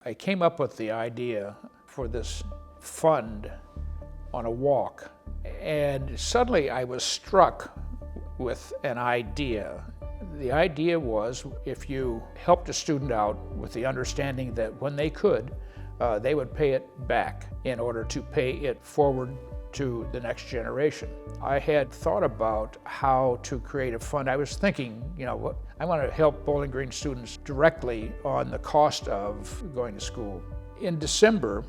I came up with the idea for this fund on a walk, and suddenly I was struck with an idea. The idea was, if you helped a student out with the understanding that when they could, they would pay it back in order to pay it forward to the next generation. I had thought about how to create a fund. I was thinking, I want to help Bowling Green students directly on the cost of going to school. In December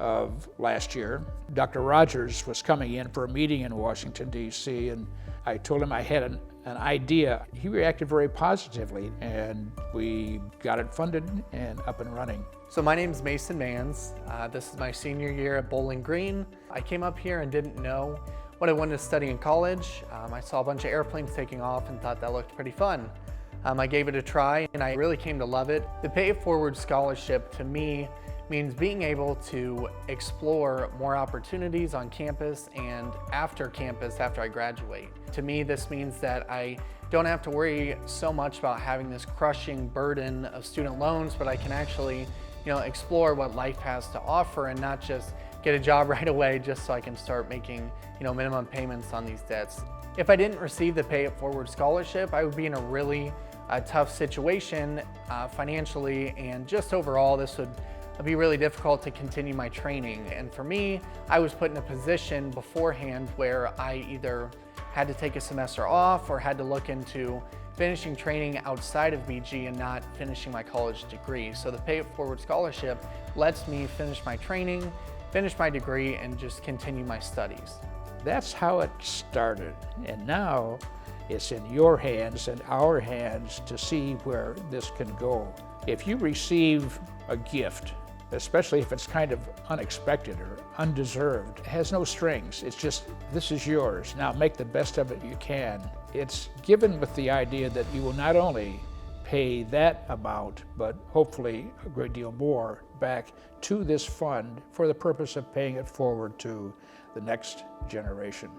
of last year, Dr. Rogers was coming in for a meeting in Washington, D.C., and I told him I had an idea. He reacted very positively, and we got it funded and up and running. So my name's Mason Mans. This is my senior year at Bowling Green. I came up here and didn't know what I wanted to study in college. I saw a bunch of airplanes taking off and thought that looked pretty fun. I gave it a try and I really came to love it. The Pay It Forward scholarship to me means being able to explore more opportunities on campus and after campus after I graduate. To me, this means that I don't have to worry so much about having this crushing burden of student loans, but I can actually explore what life has to offer and not just get a job right away just so I can start making minimum payments on these debts. If I didn't receive the Pay It Forward scholarship, I would be in a really tough situation financially, and just overall this would be really difficult to continue my training. And for me, I was put in a position beforehand where I either had to take a semester off or had to look into finishing training outside of BG and not finishing my college degree. So the Pay It Forward scholarship lets me finish my training, finish my degree, and just continue my studies. That's how it started, and now it's in your hands and our hands to see where this can go. If you receive a gift, especially if it's kind of unexpected or undeserved, it has no strings. It's just, this is yours. Now make the best of it you can. It's given with the idea that you will not only pay that amount, but hopefully a great deal more back to this fund for the purpose of paying it forward to the next generation.